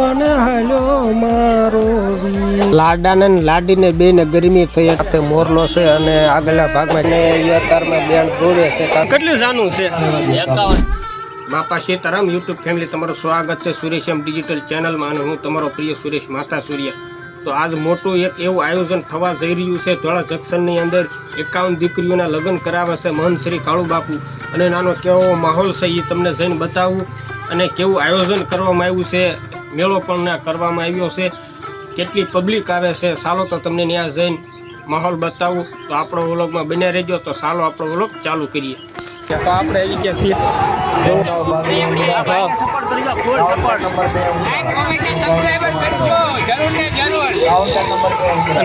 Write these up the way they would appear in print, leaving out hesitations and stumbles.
પરણવાને હાલ્યો મારો લાડાને લાડીને બેને ગરમી થઈ તે મોરલો છે અને આગળના ભાગમાં ને યતારમાં બેન રોવે છે. કેટલું જાનું છે? 51. બાપા સીતારામ યુટ્યુબ ફેમિલી, તમારું સ્વાગત છે સુરેશ એમ ડિજિટલ ચેનલમાં અને હું તમારો પ્રિય સુરેશ માતા સૂર્ય. તો આજ મોટું એક એવું આયોજન થવા જઈ રહ્યું છે. ધોળા જંકશનની અંદર 51 દીકરીઓના લગ્ન કરાવે છે મહંત શ્રી કાળુ બાપુ, અને નાનો કેવો માહોલ છે એ તમને જઈને બતાવું, અને કેવું આયોજન કરવામાં આવ્યું છે. મેળો પણ કરવામાં આવ્યો છે, કેટલી પબ્લિક આવે છે. ચાલો તો તમને ત્યાં જઈને માહોલ બતાવું. તો આપણો વ્લોગમાં બન્યા રહેજો. તો ચાલો આપણો વ્લોગ ચાલુ કરીએ. તો આપણે આવી ગયા છીએ.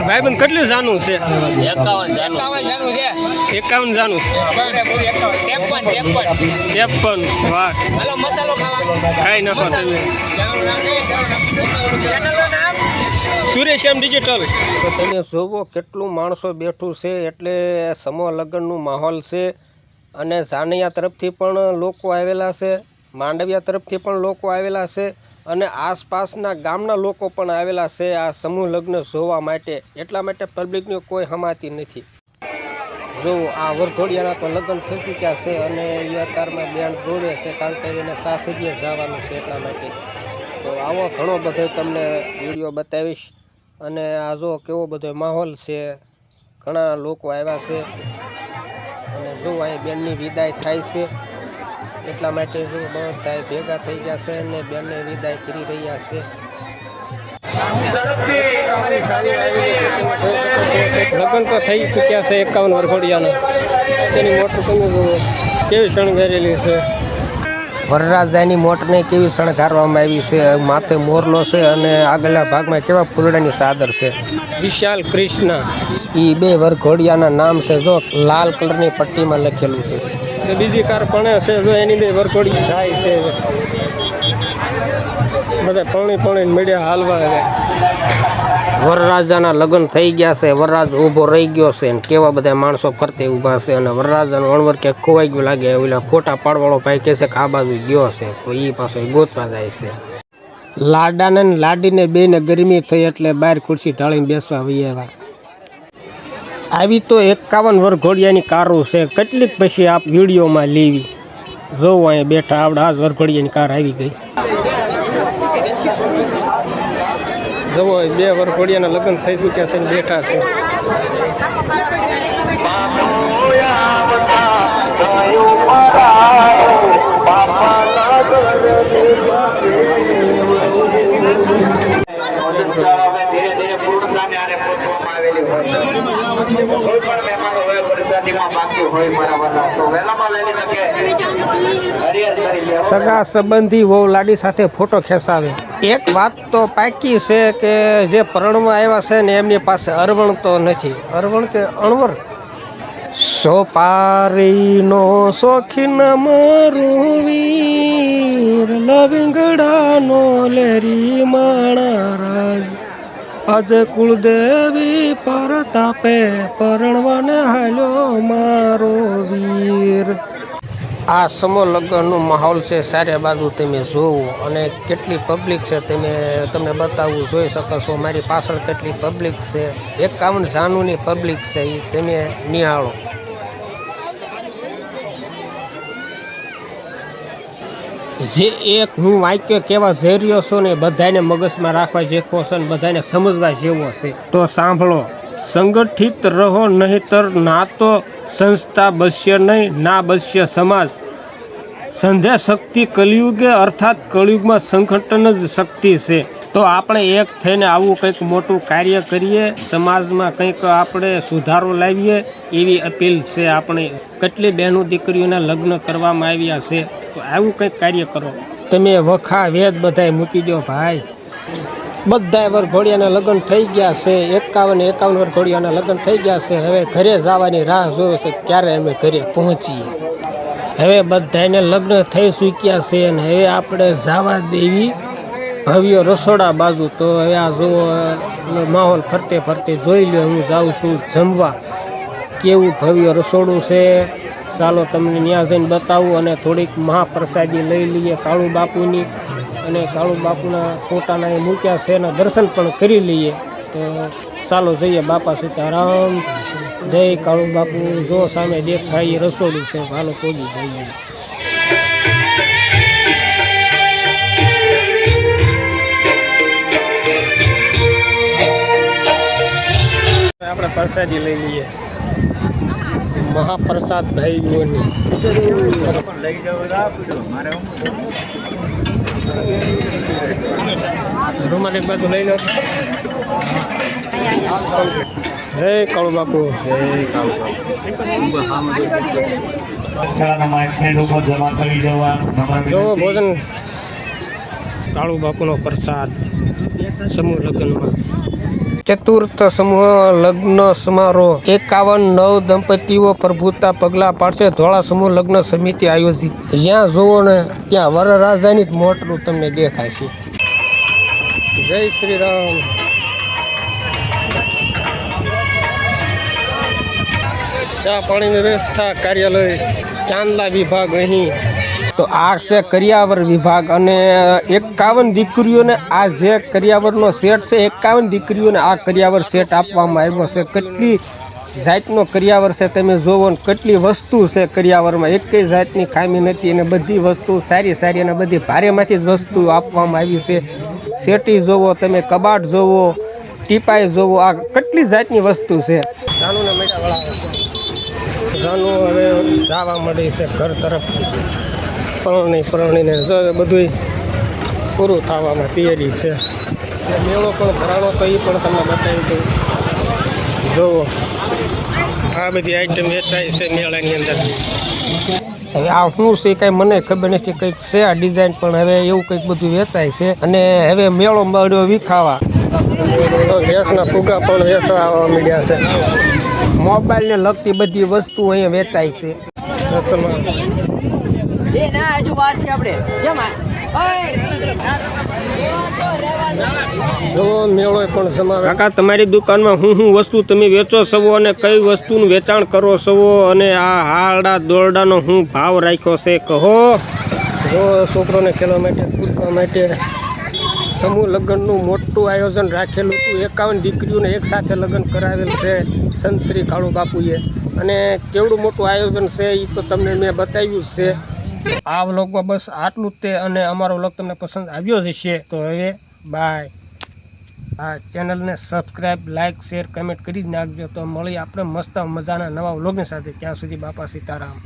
ભાઈબંધ કેટલું જાનું છે? 51 જાનું છે. 53. વાહ, મસાલો ખાઈ નાખો તમે. સુરેશ એમ ડિજિટલ. તો તમે જોવો કેટલું માણસો બેઠું છે. એટલે સમૂહ લગ્નનું માહોલ છે. અને જાનૈયા તરફથી પણ લોકો આવેલા છે, માંડવિયા તરફથી પણ લોકો આવેલા છે, અને આસપાસના ગામના લોકો પણ આવેલા છે આ સમૂહ લગ્ન જોવા માટે. એટલા માટે પબ્લિકની કોઈ હમાતી નથી. જો આ વરઘોડિયાના તો લગ્ન થઈ ચૂક્યા છે, અને યતારમાં બેન રોવે છે કારણ કે એને સાસરીએ જવાનું છે એટલા માટે. તો આવો ઘણો બધો તમને વિડીયો બતાવીશ. અને આ જો કેવો બધો માહોલ છે, ઘણા લોકો આવ્યા છે. અને જો અહીં બેનની વિદાય થાય છે એટલા માટે જો બધા ભેગા થઈ ગયા છે અને બેનને વિદાય કરી રહ્યા છે. લગ્ન તો થઈ ચૂક્યા છે 51 વરઘોડિયાના. તેની મોટર તમે જુઓ કેવી શણગારેલી છે. વરરાજાની મોટરને કેવી શણગારવામાં આવી છે. માથે મોરલો છે અને આગળના ભાગમાં કેવા ફૂલડાની ચાદર છે. વિશાલ કૃષ્ણ એ બે વરઘોડિયાના નામ છે. જો લાલ કલરની પટ્ટીમાં લખેલું છે. બીજી કાર પણ છે, જો એની બે વરઘોડી જાય છે. બધા પાણી મીડિયા હાલવા. વરરાજાના લગ્ન થઈ ગયા છે. વરરાજ ઊભો રહી ગયો છે અને કેવા બધા માણસો ફરતે ઊભા છે. અને વરરાજાનું અણવર ક્યાંક ખોવાઈ ગયું લાગે. ઓલા ફોટા પાડવાળો ભાઈ કહે છે કે આ બાજુ ગયો છે, તો એ પાછો ગોતવા જાય છે. લાડાને લાડીને બેને ગરમી થઈ એટલે બહાર ખુરશી ઢાળીને બેસવા વૈયા. આવી તો 51 વરઘોડિયાની કારો છે. કેટલીક પછી આપ વિડીયોમાં લેવી. જોવો અહીંયા બેઠા આવડા આજ વરઘોડિયાની કાર આવી ગઈ. જવો બે વરઘોડિયાના લગ્ન થઈ ચૂક્યા છે ને બેઠા છે. સગા સંબંધી વહુ લાડી સાથે ફોટો ખેંચાવે. એક વાત તો પાકી છે કે જે પરણમાં આવ્યા છે ને એમની પાસે અરવણ તો નથી. અરવણ કે અણવર. સોપારીનો શોખીન મારું વીર, લવિંગડાનો લેરી માણા રાજ, આજે કુળદેવી પરતાપે પરણવાને હાલ્યો મારો વીર. આ સમૂહ લગ્નનું માહોલ છે. સારે બાજુ તમે જોવો અને કેટલી પબ્લિક છે તમે બતાવવું જોઈ શકો છો. મારી પાછળ કેટલી પબ્લિક છે. 51 જાનુની પબ્લિક છે એ તમે નિહાળો. જે એક હું વાક્ય કેવા જઈ રહ્યો છું ને બધાને મગજમાં રાખવા જેવો છે ને બધાને સમજવા જેવો છે. તો સાંભળો. સંગઠિત રહો નહીતર ના તો સંસ્થા બસશે નહીં, ના બસશે સમાજ. સંધ્યા શક્તિ કલિયુગે, અર્થાત કળિયુગમાં સંગઠન જ શક્તિ છે. તો આપણે એક થઈને આવું કંઈક મોટું કાર્ય કરીએ, સમાજમાં કંઈક આપણે સુધારો લાવીએ એવી અપીલ છે. આપણે કેટલી બહેનો દીકરીઓના લગ્ન કરવામાં આવ્યા છે, તો આવું કંઈક કાર્ય કરો. તમે વખા વેદ બધાય મૂકી દો ભાઈ. બધા વરઘોડિયાના લગ્ન થઈ ગયા છે. 51 વરઘોડિયાના લગ્ન થઈ ગયા છે. હવે ઘરે જવાની રાહ જોવે છે ક્યારે અમે ઘરે પહોંચીએ. હવે બધાને લગ્ન થઈ ચૂક્યા છે અને હવે આપણે જવા દેવી ભવ્ય રસોડા બાજુ. તો હવે આ જો માહોલ ફરતે ફરતે જોઈ લો. હું જાઉં છું જમવા. કેવું ભવ્ય રસોડું છે. ચાલો તમને ત્યાં જઈને બતાવું અને થોડીક મહાપ્રસાદી લઈ લઈએ કાળુ બાપુની. અને કાળુ બાપુના ફોટાના એ મૂક્યા છે, એના દર્શન પણ કરી લઈએ. તો ચાલો જઈએ બાપા સીતારામ. જય કાળુ બાપુ. જો સામે દેખાય રસોડું છે, હાલો પહોંચી જઈએ. આપણે પ્રસાદી લઈ લઈએ, મહાપ્રસાદ ભાઈઓની. રૂમાલ એક બાજુ લઈ લો. જય કાળુ બાપુ. જો ભોજન કાળુ બાપુનો પ્રસાદ સમૂહ લગ્નમાં. ચતુર્થ સમૂહ લગ્ન સમારોહ 51 દંપતીઓ પ્રભુતા પગલા પાડશે. ધોળા સમૂહ લગ્ન સમિતિ આયોજિત. જ્યાં જોવો ને ત્યાં વરરાજાની જ મોટરું તમને દેખાય છે. જય શ્રી રામ. ચા પાણીની વ્યવસ્થા કાર્યાલય ચાંદલા વિભાગ અહીં. તો આ છે કરિયાવર વિભાગ અને 51 દીકરીઓને આ જે કરિયાવરનો સેટ છે, 51 દીકરીઓને આ કરિયાવર સેટ આપવામાં આવ્યો છે. કેટલી જાતનો કરિયાવર છે તમે જોવો ને, કેટલી વસ્તુ છે કરિયાવરમાં. એકેય જાતની ખામી નથી અને બધી વસ્તુ સારી સારી અને બધી ભારેમાંથી જ વસ્તુ આપવામાં આવી છે. સેટી જોવો તમે, કબાટ જોવો, ટીપાઈ જોવો, આ કેટલી જાતની વસ્તુ છે. જાનુને મેળા જાનુ હવે જવા મળી છે ઘર તરફ. પરણીને જો બધું પૂરું થવામાં તૈયારી છે. મેળો પણ ભરાણો તો એ પણ તમને બતાવી દઉં. જુઓ આ બધી આઈટમ વેચાય છે મેળાની અંદર. હવે આ શું છે કાંઈ મને ખબર નથી, કંઈક છે આ ડિઝાઇન, પણ હવે એવું કંઈક બધું વેચાય છે. અને હવે મેળો મળ્યો વિખાવા. ગેસના ફુગા પણ વેચવા આવવા મળ્યા છે. મોબાઈલને લગતી બધી વસ્તુ અહીંયા વેચાય છે. જો મેળો પણ સમાવે. કાકા તમારી દુકાનમાં હું વસ્તુ તમે વેચો છો અને કઈ વસ્તુનું વેચાણ કરો છો અને આ હારડા દોરડાનો હું ભાવ રાખ્યો છે કહો. જો છોકરોને ખેલવા માટે, કૂદવા માટે સમૂહ લગ્નનું મોટું આયોજન રાખેલું હતું. 51 દીકરીઓને એક સાથે લગ્ન કરાવેલ છે સંત શ્રી કાળુ બાપુએ. અને કેવડું મોટું આયોજન છે એ તો તમને મેં બતાવ્યું છે. આ વ્લોગમાં બસ આટલું જ તે. અને અમારો વ્લોગ તમને પસંદ આવ્યો જ હશે તો હવે બાય. આ ચેનલને સબસ્ક્રાઈબ, લાઇક, શેર, કમેન્ટ કરી જ નાખજો. તો મળી આપણે મસ્ત મજાના નવા વ્લોગની સાથે. ત્યાં સુધી બાપા સીતારામ.